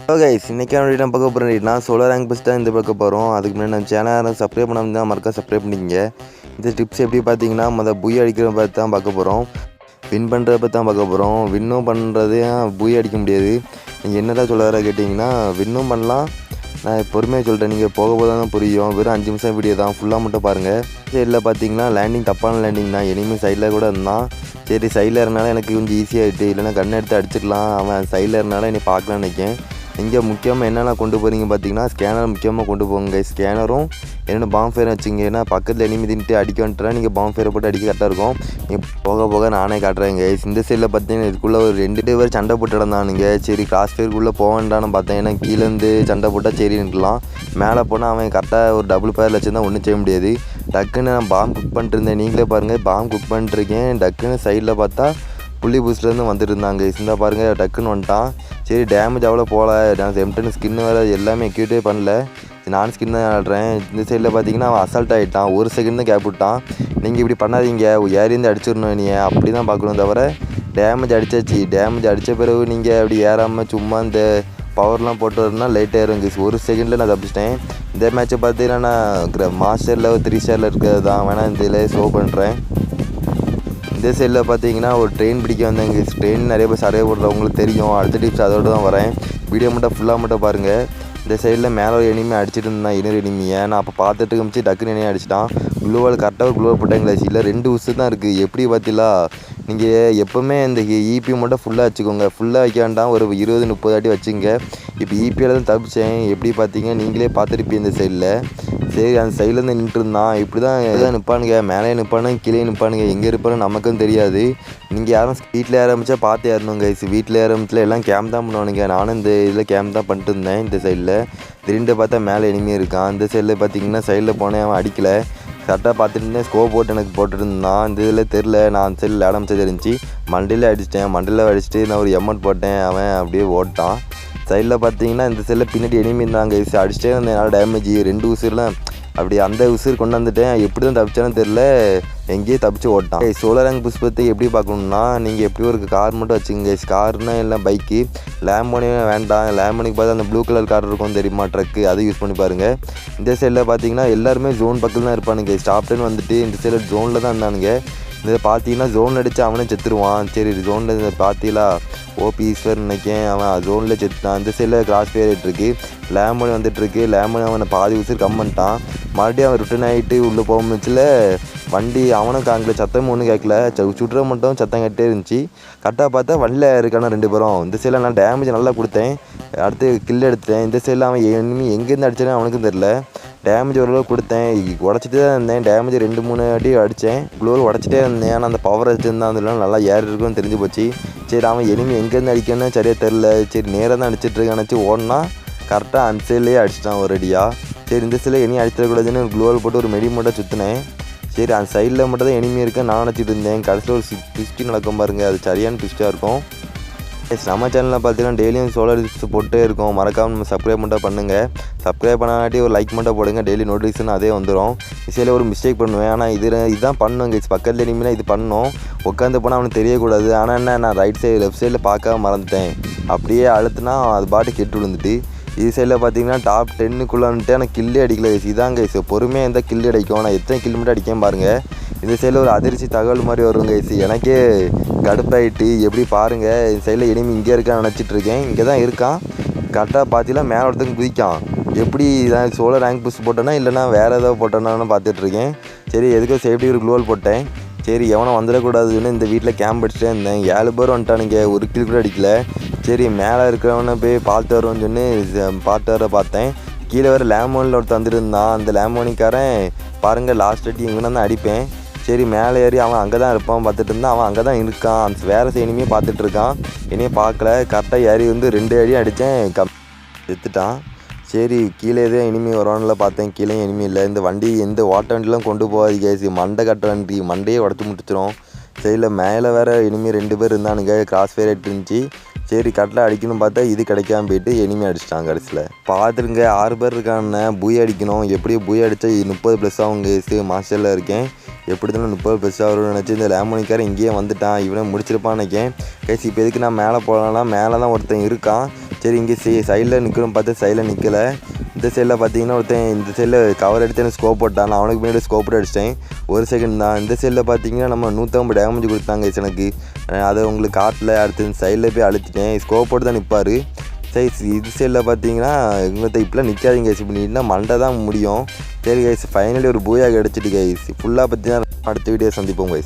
Guys இன்றைக்கான video நான் பார்க்க போகிறேன். நான் சோலோ ரேங்க் பஸ் தான் இந்த பார்க்க போகிறோம். அதுக்கு முன்னாடி நம்ம சேனலை சப்ஸ்கிரைப் பண்ணாமல் தான் மறக்காம சப்ஸ்கிரைப் பண்ணிக்கங்க. இந்த டிப்ஸ் எப்படி பார்த்தீங்கன்னா புய் அடிக்கிற பார்த்து தான் பார்க்க போகிறோம். வின் பண்ணுறத பற்றி தான் பார்க்க போகிறோம். வின்னும் பண்ணுறது புய் அடிக்க முடியாது. நீங்கள் என்ன தான் சொல்ல வர கேட்டிங்கன்னா வின்னும் பண்ணலாம். நான் பொறுமையாக சொல்கிறேன், நீங்கள் போக போக தான் புரியும். வெறும் 5 நிமிஷம் வீடியோ தான், ஃபுல்லாக மட்டும் பாருங்கள். சைடில் பார்த்தீங்கன்னா லேண்டிங் தப்பான லேண்டிங் தான். எனிமே சைடில் கூட இருந்தான். சரி சைடில் இருந்தாலும் எனக்கு கொஞ்சம் ஈஸியாகிட்டு, இல்லைனா கண்ணை எடுத்து அடிச்சிடலாம். அவன் சைடில் இருந்தாலும் என்னை பார்க்கலான்னு நினைக்கேன். இங்கே முக்கியமாக என்னென்ன கொண்டு போகிறீங்க பார்த்தீங்கன்னா ஸ்கேனர் முக்கியமாக கொண்டு போங்க. ஸ்கேனரும் என்னென்ன பாம் ஃபயர் வச்சுங்க. ஏன்னா பக்கத்தில் எனிமி தின்ட்டு அடிக்க வந்துட்டா நீங்கள் பாம் ஃபயரை போட்டு அடிக்க கரெக்டாக இருக்கும். நீங்கள் போக போக நானே காட்டுறேங்க. இந்த சைடில் பார்த்தீங்கன்னா இதுக்குள்ளே ஒரு 2 பேர் சண்டை போட்டு இடந்தானுங்க. சரி கிராஸ் ஃபயருக்குள்ளே போக வேண்டான்னு பார்த்தேன். ஏன்னா கீழேருந்து சண்டை போட்டால் சரி நிற்கலாம். மேலே போனால் அவன் கரெக்டாக ஒரு டபுள் ஃபயரில் வச்சுருந்தா ஒன்றும் செய்ய முடியாது. டக்குன்னு நான் பாம் குக் பண்ணிட்டு இருந்தேன். நீங்களே பாருங்கள், பாம் குக் பண்ணிட்டுருக்கேன். டக்குன்னு சைடில் பார்த்தா புள்ளி பூஸ்ட்லேருந்து வந்துட்டு இருந்தாங்க. இந்த பாருங்கள் டக்குன்னு வந்துட்டான். சரி டேமேஜ் அவ்வளோ போகல. நான் M10 ஸ்கின்னு வேறு எல்லாமே எக்யூட்டே பண்ணல. நான் ஸ்கின் தான் ஆடுறேன். இந்த சைடில் பார்த்தீங்கன்னா அவன் அசால்ட் ஆகிட்டான். ஒரு செகண்ட் தான் கேப் விட்டான். நீங்கள் இப்படி பண்ணாதீங்க, ஏறிந்து அடிச்சிடணும். நீ அப்படி தான் பார்க்கணும் தவிர டேமேஜ் அடித்தாச்சு. டேமேஜ் அடித்த பிறகு நீங்கள் அப்படி ஏறாமல் சும்மா இந்த பவர்லாம் போட்டு வரணும்னா லைட்டாக இருங்க. ஒரு செகண்டில் நான் தப்பிச்சிட்டேன். இந்த மேட்ச்சை பார்த்தீங்கன்னா நான் மாஸ்டரில் 3 ஸ்டாரில் இருக்கிறது தான். வேணால் இந்த இதில் ஷோ பண்ணுறேன். இந்த சைடில் பார்த்தீங்கன்னா ஒரு ட்ரெயின் பிடிக்க வந்தேங்க. ட்ரெயின் நிறைய பேர் சர்வே போடுறவங்களுக்கு தெரியும். அடுத்த டிப்ஸ் அதோடு தான் வரேன். வீடியோ மட்டும் ஃபுல்லாக மட்டும் பாருங்கள். இந்த சைடில் மேலே ஒரு எனிமே அடிச்சிட்டு இருந்தான். இன்னொரு எனிமியை நான் அப்போ பார்த்துட்டு கமிச்சு டக்குன்னு எனிமே அடிச்சிட்டான். குளோவால் கரெக்டாக ஒரு குளோவால் போட்டாங்களே. இல்லை 2 உசு தான் இருக்குது. எப்படி பார்த்தீங்களா? நீங்கள் எப்போவுமே இந்த ஈபி மட்டும் ஃபுல்லாக வச்சுக்கோங்க. ஃபுல்லாக வைக்க வேண்டாம், ஒரு 20-30 வாட்டி வச்சுங்க. இப்போ ஈபியில் தான் தப்பிச்சேன். எப்படி பார்த்தீங்க நீங்களே பார்த்துருப்பீங்க. இந்த சைடில் சரி அந்த சைட்லேருந்து நின்றுருந்தான். இப்படி தான் நிற்பானுங்க. மேலே நிற்பானுங்க, கீழே நிற்பானுங்க. எங்கே இருப்பானு நமக்கும் தெரியாது. நீங்கள் யாரும் வீட்டில் ஆரம்பித்தா பார்த்து ஏறணுங்க. வீட்டில் ஆரம்பிச்சில் எல்லாம் கேம்ப் தான் பண்ணுவானுங்க. நானும் இந்த இதில் கேம்ப் தான் பண்ணிட்டு இருந்தேன். இந்த சைடில் திடீர்னு பார்த்தா மேலே எனிமே இருக்கான். இந்த சைடில் பார்த்தீங்கன்னா சைடில் போனேன், அவன் அடிக்கலை. கரெக்டாக பார்த்துட்டு இருந்தேன். ஸ்கோப் போட்டு எனக்கு போட்டுருந்தான். இந்த இதில் தெரில, நான் அந்த சைடில் ஆரம்பிச்சது இருந்துச்சு. மண்டையில் அடிச்சிட்டேன். மண்டையில் அடிச்சுட்டு நான் ஒரு எமௌண்ட் போட்டேன். அவன் அப்படியே ஓட்டான். சைடில் பார்த்தீங்கன்னா இந்த சைடில் பின்னாடி எனிமி இருந்தாங்க. அடிச்சிட்டே இருந்தேன். என்னால் டேமேஜ் 2 உசுர்லாம் அப்படி அந்த உசுர் கொண்டு வந்துட்டேன். எப்படி தான் தப்பிச்சானு தெரில, எங்கேயே தப்பிச்சு ஓட்டான். சோலோ ரேங்க் புஷ்பத்தை எப்படி பார்க்கணுன்னா நீங்கள் எப்படி ஒரு கார் மட்டும் வச்சுங்க. கார்னா இல்லை பைக்கு. லேம்போனி வேண்டாம். லேம்போனிக்கு பார்த்தா அந்த ப்ளூ கலர் கார் இருக்கும் தெரியுமா, ட்ரக்கு, அதை யூஸ் பண்ணி பாருங்கள். இந்த சைடில் பார்த்தீங்கன்னா எல்லாருமே ஜோன் பக்கத்தில் தான் இருப்பானுங்க. ஸ்டாப் டைம் வந்துட்டு இந்த சைடில் ஜோனில் தான் இருந்தானுங்க. இதை பார்த்தீங்கன்னா ஜோனில் அடித்து அவனே செத்துருவான். சரி ஜோனில் பார்த்தீங்களா ஓபி ஈஸ்வர் நினைக்கேன். அவன் ஜோனில் செத்துட்டான். இந்த சைடில் கிராஸ் ஃபயர்ட்டுருக்கு. லேமோனி வந்துட்டுருக்கு. லேமோனி அவனை பாதி உசுர் கம் பண்ணிட்டான். மறுபடியும் அவன் ரிட்டர்ன் ஆகிட்டு உள்ளே போகும்போதுல வண்டி அவனும் காங்கல, சத்தமும் ஒன்றும் கேட்கல. சுட்டுற மட்டும் சத்தம் கேட்டே இருந்துச்சு. கரெக்டாக பார்த்தா வண்டியில் இருக்கான 2 பேரும். இந்த சைடில் நான் டேமேஜ் நல்லா கொடுத்தேன். அடுத்து கில் எடுத்தேன். இந்த சைடில் அவன் எங்கேருந்து அடித்தானே அவனுக்கும் தெரில. டேமேஜ் ஓரளவு கொடுத்தேன். உடச்சிட்டே தான் இருந்தேன். டேமேஜ் 2-3 வாட்டி அடித்தேன். குளோர் உடச்சிட்டே இருந்தேன். ஆனால் அந்த பவர் வச்சுருந்தான். அதெல்லாம் நல்லா ஏறி இருக்குன்னு தெரிஞ்சு போச்சு. சரி அவன் எனிமி எங்கேருந்து அடிக்கணும்னு சரியாக தெரில. சரி நேராக தான் அடிச்சிட்ருக்கான்னு நினச்சி ஓடனா கரெக்டாக அந்த சைட்லேயே அடிச்சிட்டான் ஒரு அடியாக. சரி இந்த சைடில் எனியும் அடிச்சிடக்கூடாதுன்னு ஒரு குளோவல் போட்டு ஒரு மெடி மட்டும் சுற்றினேன். சரி அந்த சைடில் மட்டும் தான் எனிமி இருக்கேன் நான் நினச்சிட்டு இருந்தேன். கடைசியில் ஒரு ட்விஸ்ட்டு நடக்கும் பாருங்கள். அது சரியான ட்விஸ்ட்டாக இருக்கும். நம்ம சேனலில் பார்த்தீங்கன்னா டெய்லியும் சோலோ டிப்ஸ் போட்டே இருக்கும். மறக்காமல் நம்ம சப்ஸ்கிரைப் மட்டும் பண்ணுங்கள். சப்ஸ்கிரைப் பண்ணாட்டி ஒரு லைக் மட்டும் போடுங்க. டெய்லி நோட்டிஃபிகேஷன் அதே வந்துடும். இசையில் ஒரு மிஸ்டேக் பண்ணுவேன். ஆனால் இதுதான் பண்ணுங்க. பக்கத்தில் இனிமேல் இது பண்ணணும். உட்காந்து போனால் அவனுக்கு தெரியக்கூடாது. ஆனால் என்ன, நான் ரைட் சைடு லெஃப்ட் சைடில் பார்க்காம மறந்துட்டேன். அப்படியே அழுத்துனா அது பாட்டு கெட்டு விழுந்துட்டு. இது சைடில் பார்த்தீங்கன்னா டாப் 10க்குள்ளே வந்துட்டு ஆனால் கில்லே அடிக்கல. இதாங்க பொறுமையாக இருந்தால் கில்லு அடிக்கும். நான் எத்தனை கில் மட்டும் அடிக்கேன் பாருங்கள். இந்த சைடில் ஒரு அதிர்ச்சி தகவல் மாதிரி வருங்க. எனக்கே கடுப்பாயிட்டு எப்படி பாருங்கள். இந்த சைடில் எனிமி இங்கே இருக்கான்னு நினச்சிட்ருக்கேன். இங்கே தான் இருக்கான். கரெக்டாக பார்த்தீங்கன்னா மேலே ஒருத்தங்க குதிக்கான். எப்படி இதான் சோலோ ரேங்க் புஷ் போட்டேன்னா இல்லைனா வேறு ஏதாவது போட்டேன்னான்னு பார்த்துட்ருக்கேன். சரி எதுக்கும் சேஃப்டி ஒரு க்ளோவல் போட்டேன். சரி எவனை வந்துடக்கூடாதுன்னு இந்த வீட்டில் கேம்ப் அடிச்சுட்டே இருந்தேன். 7 பேர் வந்துட்டானுங்க. ஒரு கில் கூட அடிக்கல. சரி மேலே இருக்கிறவனை போய் பார்த்து வருவோன்னு சொல்லி பார்த்து வர பார்த்தேன். கீழே வேறு லேமோனில் ஒருத்தர் வந்துருந்தான். அந்த லேமோனிக்காரன் பாருங்கள் லாஸ்ட் அடி இங்கே தான் அடிப்பேன். சரி மேலே ஏறி அவன் அங்கே தான் இருப்பான் பார்த்துட்டு இருந்தான். அவன் அங்கே தான் இருக்கான். அந்த வேறு சைனியுமே பார்த்துட்ருக்கான். என்னையும் பார்க்கல. கரெக்டாக ஏறி 2 அடி அடித்தேன். செத்துட்டான். சரி கீழே எதுவும் எனிமி வருவான்ல பார்த்தேன். கீழே எனிமி இல்லை. இந்த வண்டி எந்த ஓட்ட வண்டிலாம் கொண்டு போகாதீங்க. மண்டை கட்ட வண்டி மண்டையே உடச்சி முடிச்சிடும். சைடில் மேலே வேறு எனிமி 2 பேர் இருந்தானுங்க. கிராஸ் ஃபயர் இருந்துச்சு. சரி கட்டில் அடிக்கணும் பார்த்தா இது கிடைக்காம போயிட்டு எனிமி அடிச்சிட்டாங்க. கடைசியில் பார்த்துருங்க 6 பேர் இருக்கான்னு புய் அடிக்கணும். எப்படி புய் அடித்தா 30+ ஆகுங்க. மாஸ்டரில் இருக்கேன். எப்படி தானே 30+ ஆகும்னு நினச்சி இந்த லேமோனிக்காரன் இங்கேயே வந்துட்டான். இவனை முடிச்சிருப்பான்னு நினைக்கேன். கைஸ் இப்போ எதுக்கு நான் மேலே போகலான்னா மேலே தான் ஒருத்தன் இருக்கான். சரி இங்கே சைடில் நிற்கணும் பார்த்து சைடில் நிற்கலை. இந்த சைடில் பார்த்தீங்கன்னா ஒருத்தன் இந்த சைடில் கவர் எடுத்து ஸ்கோப் போட்டான். நான் அவனுக்கு முன்னாடி ஸ்கோப் போட்டு அடிச்சிட்டேன். ஒரு செகண்ட் தான். இந்த சைடில் பார்த்தீங்கன்னா நம்ம 150 டேமேஜ் கொடுத்தாங்க எனக்கு. அதை உங்களுக்கு காட்டில் அடுத்து இந்த சைடில் போய் அழுத்திட்டேன். ஸ்கோப் போட்டு தான் நிற்பார். சரி இது சைடில் பார்த்தீங்கன்னா இவங்க இப்பெல்லாம் நிற்காதீங்க கைஸ். இப்படி நின்னா மண்டை தான் முடியும். சரி கைஸ், ஃபைனலி ஒரு பூயா கிடச்சிட்டு கைஸ். ஃபுல்லாக பார்த்தீங்கன்னா அடுத்த வீடியோ சந்திப்போம் கைஸ்.